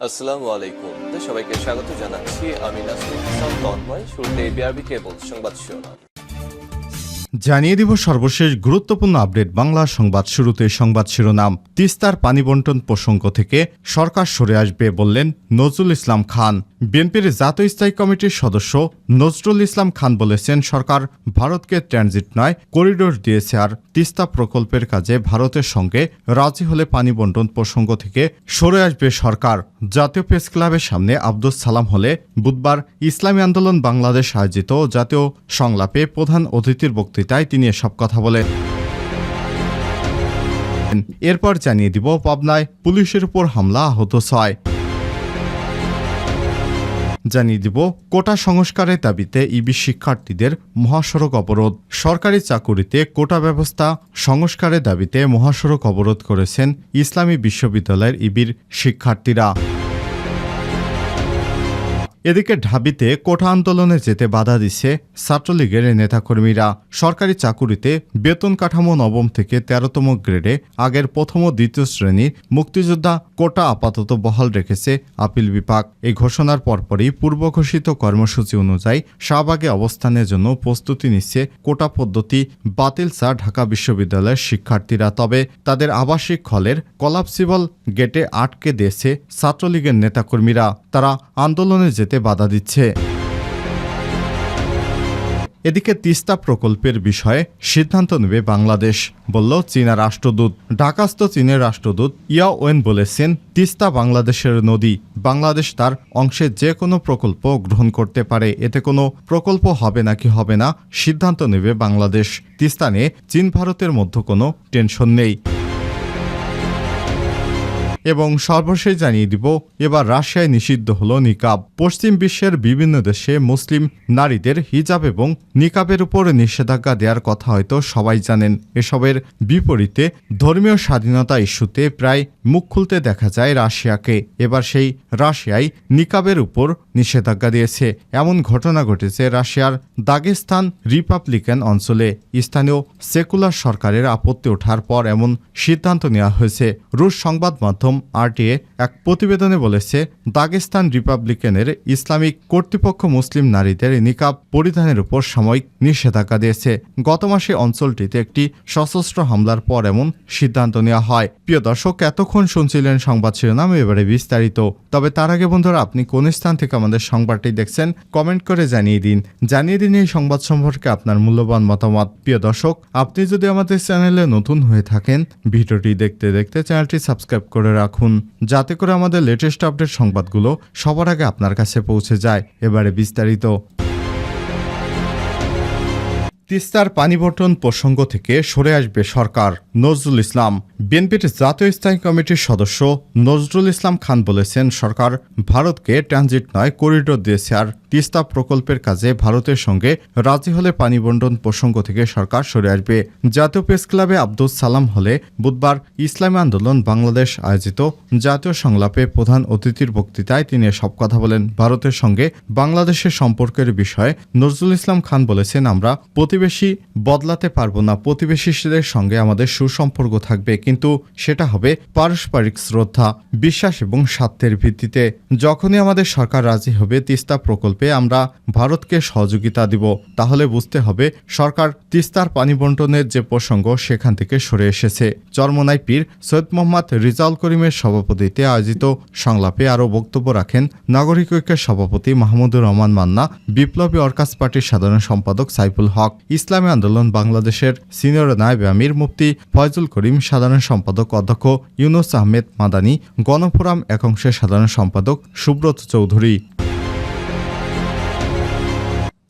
আসসালামু আলাইকুম। সবাইকে স্বাগত জানাচ্ছি। আমি নাসরুল ইসলাম তন্ময়। শুরুতে বিআরবি কেবল সংবাদ শিরোনাম জানিয়ে দিব সর্বশেষ গুরুত্বপূর্ণ আপডেট বাংলা সংবাদ। শুরুতে সংবাদ শিরোনাম। তিস্তার পানি বন্টন প্রসঙ্গ থেকে সরকার সরে আসবে বললেন নজরুল ইসলাম খান। বিএনপির জাতীয় স্থায়ী কমিটির সদস্য নজরুল ইসলাম খান বলেছেন, সরকার ভারতকে ট্রানজিট নয় করিডোর দিয়েছে, আর তিস্তা প্রকল্পের কাজে ভারতের সঙ্গে রাজি হলে পানি বন্টন প্রসঙ্গ থেকে সরে আসবে সরকার। জাতীয় প্রেস ক্লাবের সামনে আব্দুস সালাম হলে বুধবার ইসলামী আন্দোলন বাংলাদেশ আয়োজিত জাতীয় সংলাপে প্রধান অতিথির বক্তৃতায় তিনি এসব কথা বলেন। এরপর জানিয়ে দিব, পাবনায় পুলিশের উপর হামলা, আহত 6। জানিয়ে দিব, কোটা সংস্কারের দাবিতে ইবি শিক্ষার্থীদের মহাসড়ক অবরোধ। সরকারি চাকুরিতে কোটা ব্যবস্থা সংস্কারের দাবিতে মহাসড়ক অবরোধ করেছেন ইসলামী বিশ্ববিদ্যালয়ের ইবির শিক্ষার্থীরা। এদিকে ঢাবিতে কোটা আন্দোলনে যেতে বাধা দিচ্ছে ছাত্রলীগের নেতাকর্মীরা। সরকারি চাকুরিতে বেতন কাঠামো নবম থেকে 13তম গ্রেডে আগের প্রথম ও দ্বিতীয় শ্রেণীর মুক্তিযোদ্ধা কোটা আপাতত বহাল রেখেছে আপিল বিভাগ। এই ঘোষণার পরপরই পূর্ব ঘোষিত কর্মসূচি অনুযায়ী শাহবাগে অবস্থানের জন্য প্রস্তুতি নিচ্ছে কোটা পদ্ধতি বাতিল ঢাকা বিশ্ববিদ্যালয়ের শিক্ষার্থীরা। তবে তাদের আবাসিক হলের কলাপসিবল গেটে আটকে দিয়েছে ছাত্রলীগের নেতাকর্মীরা। তারা আন্দোলনে যেতে বাধা দিচ্ছে। এদিকে তিস্তা প্রকল্পের বিষয়ে সিদ্ধান্ত নেবে বাংলাদেশ, বলল চীনা রাষ্ট্রদূত। ঢাকাস্থ চীনের রাষ্ট্রদূত ইয়া ওয়েন বলেছেন, তিস্তা বাংলাদেশের নদী, বাংলাদেশ তার অংশে যে কোনো প্রকল্প গ্রহণ করতে পারে, এতে কোনো প্রকল্প হবে নাকি হবে না সিদ্ধান্ত নেবে বাংলাদেশ। তিস্তা নিয়ে চীন ভারতের মধ্যে কোনো টেনশন নেই। এবং সর্বশেষ জানিয়ে দিব, এবার রাশিয়ায় নিষিদ্ধ হলো নিকাব। পশ্চিম বিশ্বের বিভিন্ন দেশে মুসলিম নারীদের হিজাব এবং নিকাবের উপর নিষেধাজ্ঞা দেওয়ার কথা হয়তো সবাই জানেন। এসবের বিপরীতে ধর্মীয় স্বাধীনতা ইস্যুতে প্রায় মুখ খুলতে দেখা যায় রাশিয়াকে। এবার সেই রাশিয়ায় নিকাবের উপর নিষেধাজ্ঞা দিয়েছে। এমন ঘটনা ঘটেছে রাশিয়ার দাগেস্তান রিপাবলিকান অঞ্চলে। স্থানীয় সেকুলার সরকারের আপত্তি ওঠার পর এমন সিদ্ধান্ত নেওয়া হয়েছে। রুশ সংবাদ মাধ্যম আরটিএ এক প্রতিবেদনে বলেছে, দাগেস্তান রিপাবলিকানের ইসলামিক কর্তৃপক্ষ মুসলিম নারীদের নিকাব পরিধানের উপর সাময়িক নিষেধাজ্ঞা দিয়েছে। গত মাসে অঞ্চলটিতে একটি সশস্ত্র হামলার পর এমন সিদ্ধান্ত নেওয়া হয়। প্রিয় দর্শক, এতক্ষণ শুনছিলেন সংবাদ শিরোনাম, এবারে বিস্তারিত। তবে তার আগে বন্ধুরা, আপনি কোন স্থান থেকে আমাদের সংবাদটি দেখছেন কমেন্ট করে জানিয়ে দিন এই সংবাদ সম্পর্কে আপনার মূল্যবান মতামত। প্রিয় দর্শক, আপনি যদি আমাদের চ্যানেলে নতুন হয়ে থাকেন, ভিডিওটি দেখতে দেখতে চ্যানেলটি সাবস্ক্রাইব করে রাখুন, যাতে করে আমাদের লেটেস্ট আপডেট সংবাদগুলো সবার আগে আপনার কাছে পৌঁছে যায়। এবারে বিস্তারিত। তিস্তার পানি বন্টন প্রসঙ্গ থেকে সরে আসবে সরকার, নজরুল ইসলাম। বিএনপির জাতীয় স্থায়ী কমিটির সদস্য নজরুল ইসলাম খান বলেছেন, সরকার ভারতকে ট্রানজিট নয় করিডোর দিয়েছে, আর তিস্তা প্রকল্পের কাজে ভারতের সঙ্গে রাজি হলে পানি বন্টন প্রসঙ্গ থেকে সরকার সরে আসবে। জাতীয় প্রেস ক্লাবে আব্দুস সালাম হলে বুধবার ইসলামী আন্দোলন বাংলাদেশ আয়োজিত জাতীয় সংলাপে প্রধান অতিথির বক্তৃতায় তিনি এসব কথা বলেন। ভারতের সঙ্গে বাংলাদেশের সম্পর্কের বিষয়ে নজরুল ইসলাম খান বলেছেন, আমরা প্রতিবেশী বদলাতে পারবো না, প্রতিবেশীদের সঙ্গে আমাদের সুসম্পর্ক থাকবে, কিন্তু সেটা হবে পারস্পরিক শ্রদ্ধা, বিশ্বাস এবং স্বার্থের ভিত্তিতে। যখনই আমাদের সরকার রাজি হবে তিস্তা প্রকল্পে আমরা ভারতকে সহযোগিতা দিব, তাহলে বুঝতে হবে সরকার তিস্তার পানি বন্টনের যে প্রসঙ্গ সেখান থেকে সরে এসেছে। চরমোনাই পীর সৈয়দ মোহাম্মদ রিজাউল করিমের সভাপতিত্বে আয়োজিত সংলাপে আরও বক্তব্য রাখেন নাগরিক ঐক্যের সভাপতি মাহমুদুর রহমান মান্না, বিপ্লবী অর্কাস পার্টির সাধারণ সম্পাদক সাইফুল হক, ইসলামী আন্দোলন বাংলাদেশের সিনিয়র নায়েবে আমির মুফতি ফয়জুল করিম, সাধারণ সম্পাদক অধ্যক্ষ ইউনুস আহমেদ মাদানী, গণফোরাম একাংশের সাধারণ সম্পাদক সুব্রত চৌধুরী।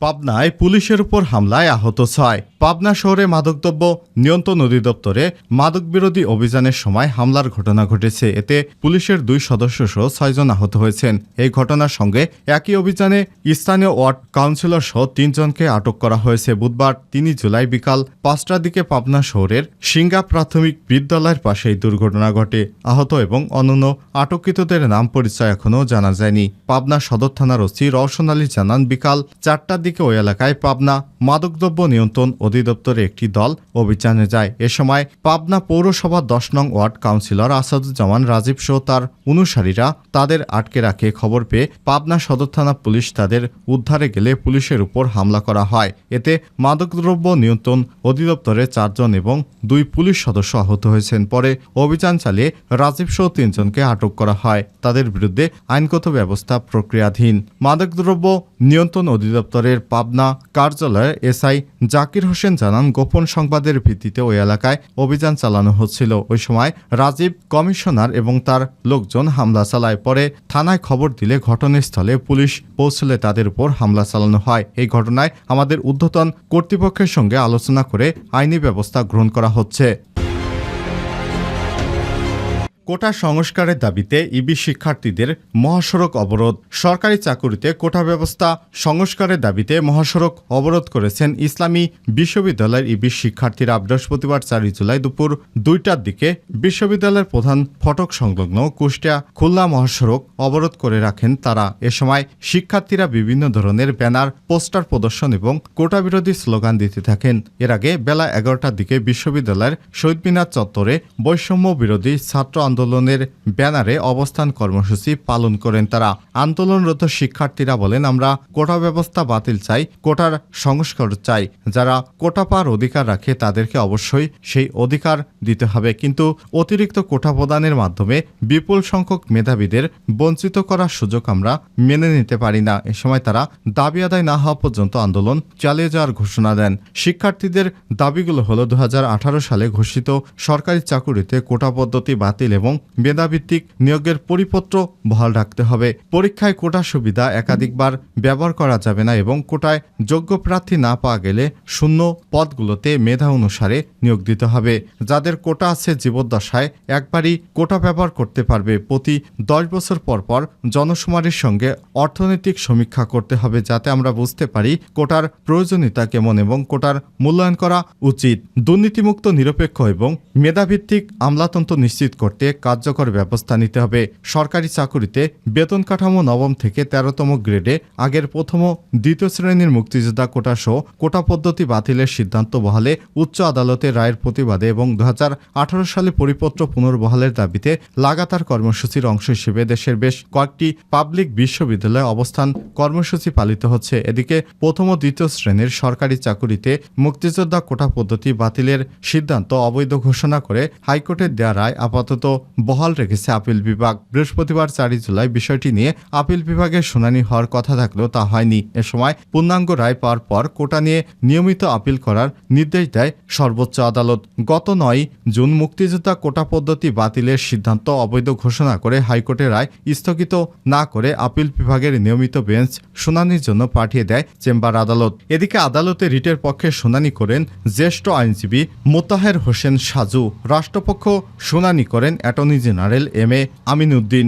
পাবনায় পুলিশের উপর হামলায় আহত 6। পাবনা শহরে মাদকদ্রব্য নিয়ন্ত্রণ অধিদপ্তরে মাদক বিরোধী অভিযানের সময় হামলার ঘটনা ঘটেছে। এতে পুলিশের 2 সদস্য সহ 6 জন আহত হয়েছেন। এই ঘটনার সঙ্গে একই অভিযানে স্থানীয় ওয়ার্ড কাউন্সিলর সহ 3 জনকে আটক করা হয়েছে। বুধবার 3 জুলাই বিকাল 5টার দিকে পাবনা শহরের সিঙ্গা প্রাথমিক বিদ্যালয়ের পাশে এই দুর্ঘটনা ঘটে। আহত এবং অন্যান্য আটককৃতদের নাম পরিচয় এখনও জানা যায়নি। পাবনা সদর থানার ওসি রওশন আলী জানান, বিকাল 4টার দিকে দিকে ওই এলাকায় পাবনা মাদকদ্রব্য নিয়ন্ত্রণ অধিদপ্তরের একটি দল অভিযানে যায়। এ সময় পাবনা পৌরসভা 10 নং ওয়ার্ড কাউন্সিলর আসাদুজ্জামান রাজীব সহ তার অনুসারীরা তাদের আটকে রাখে। খবর পেয়ে পাবনা সদর থানা পুলিশ তাদের উদ্ধারে গেলে পুলিশের উপর হামলা করা হয়। এতে মাদকদ্রব্য নিয়ন্ত্রণ অধিদপ্তরের 4 জন এবং 2 পুলিশ সদস্য আহত হয়েছেন। পরে অভিযান চালিয়ে রাজীব সহ 3 জনকে আটক করা হয়। তাদের বিরুদ্ধে আইনগত ব্যবস্থা প্রক্রিয়াধীন। মাদকদ্রব্য নিয়ন্ত্রণ অধিদপ্তরের পাবনা কার্যালয়ের এসআই জাকির হোসেন জানান, গোপন সংবাদের ভিত্তিতে ওই এলাকায় অভিযান চালানো হচ্ছিল। ওই সময় রাজীব কমিশনার এবং তার লোকজন হামলা চালায়। পরে থানায় খবর দিলে ঘটনাস্থলে পুলিশ পৌঁছলে তাদের উপর হামলা চালানো হয়। এই ঘটনায় আমাদের ঊর্ধ্বতন কর্তৃপক্ষের সঙ্গে আলোচনা করে আইনি ব্যবস্থা গ্রহণ করা হচ্ছে। কোটা সংস্কারের দাবিতে ইবি শিক্ষার্থীদের মহাসড়ক অবরোধ। সরকারি চাকুরিতে কোটা ব্যবস্থা সংস্কারের দাবিতে মহাসড়ক অবরোধ করেছেন ইসলামী বিশ্ববিদ্যালয়ের ইবি শিক্ষার্থীরা। বৃহস্পতিবার 4 জুলাই দুপুর 2টার দিকে বিশ্ববিদ্যালয়ের প্রধান ফটক সংলগ্ন কুষ্টিয়া খুলনা মহাসড়ক অবরোধ করে রাখেন তারা। এ সময় শিক্ষার্থীরা বিভিন্ন ধরনের ব্যানার, পোস্টার প্রদর্শন এবং কোটা বিরোধী স্লোগান দিতে থাকেন। এর আগে বেলা 11টার দিকে বিশ্ববিদ্যালয়ের শহীদ মিনার চত্বরে বৈষম্য বিরোধী ছাত্র আন্দোলনের ব্যানারে অবস্থান কর্মসূচি পালন করেন তারা। আন্দোলনরত শিক্ষার্থীরা বলেন, আমরা কোটা ব্যবস্থা বাতিল চাই, কোটার সংস্কার চাই। যারা কোটা পাওয়ার অধিকার রাখে তাদেরকে অবশ্যই সেই অধিকার দিতে হবে, কিন্তু অতিরিক্ত কোটা প্রদানের মাধ্যমে বিপুল সংখ্যক মেধাবীদের বঞ্চিত করার সুযোগ আমরা মেনে নিতে পারি না। এ সময় তারা দাবি আদায় না হওয়া পর্যন্ত আন্দোলন চালিয়ে যাওয়ার ঘোষণা দেন। শিক্ষার্থীদের দাবিগুলো হলো 2018 সালে ঘোষিত সরকারি চাকুরিতে কোটা পদ্ধতি বাতিল এবং মেধাভিত্তিক নিয়োগের পরিপত্র বহাল রাখতে হবে। পরীক্ষায় কোটা সুবিধা একাধিকবার ব্যবহার করা যাবে না এবং কোটায় যোগ্য প্রার্থী না পাওয়া গেলে শূন্য পদগুলোতে মেধা অনুসারে নিয়োগ দিতে হবে। যাদের কোটা আছে জীবদ্দশায় একবারই কোটা ব্যবহার করতে পারবে। প্রতি 10 বছর পর পর জনশুমারির সঙ্গে অর্থনৈতিক সমীক্ষা করতে হবে, যাতে আমরা বুঝতে পারি কোটার প্রয়োজনীয়তা কেমন এবং কোটার মূল্যায়ন করা উচিত। দুর্নীতিমুক্ত, নিরপেক্ষ এবং মেধাভিত্তিক আমলাতন্ত্র নিশ্চিত করতে কার্যকর ব্যবস্থা নিতে হবে। সরকারি চাকুরিতে বেতন কাঠামো 9ম থেকে 13তম গ্রেডে আগের প্রথম ও দ্বিতীয় শ্রেণীর মুক্তিযোদ্ধা কোটা সহ কোটা পদ্ধতি বাতিলের সিদ্ধান্ত বহালে উচ্চ আদালতের রায়ের প্রতিবাদে এবং 2018 সালে পরিপত্র পুনর্বহালের দাবিতে লাগাতার কর্মসূচির অংশ হিসেবে দেশের বেশ কয়েকটি পাবলিক বিশ্ববিদ্যালয়ে অবস্থান কর্মসূচি পালিত হচ্ছে। এদিকে প্রথম ও দ্বিতীয় শ্রেণীর সরকারি চাকুরিতে মুক্তিযোদ্ধা কোটা পদ্ধতি বাতিলের সিদ্ধান্ত অবৈধ ঘোষণা করে হাইকোর্টের দেয়া রায় আপাতত বহাল রেখেছে আপিল বিভাগ। বৃহস্পতিবার 4 জুলাই বিষয়টি নিয়ে আপিল বিভাগের শুনানি হওয়ার কথা থাকলেও তা হয়নি। এ সময় পূর্ণাঙ্গ রায় পাওয়ার পর কোটা নিয়ে নিয়মিত আপিল করার নির্দেশ দেয় সর্বোচ্চ আদালত। গত 9 জুন মুক্তিযোদ্ধা কোটা পদ্ধতি বাতিলের সিদ্ধান্ত অবৈধ ঘোষণা করে হাইকোর্টের রায় স্থগিত না করে আপিল বিভাগের নিয়মিত বেঞ্চ শুনানির জন্য পাঠিয়ে দেয় চেম্বার আদালত। এদিকে আদালতে রিটের পক্ষে শুনানি করেন জ্যেষ্ঠ আইনজীবী মোতাহের হোসেন সাজু। রাষ্ট্রপক্ষ শুনানি করেন attorney general M A Amin Uddin.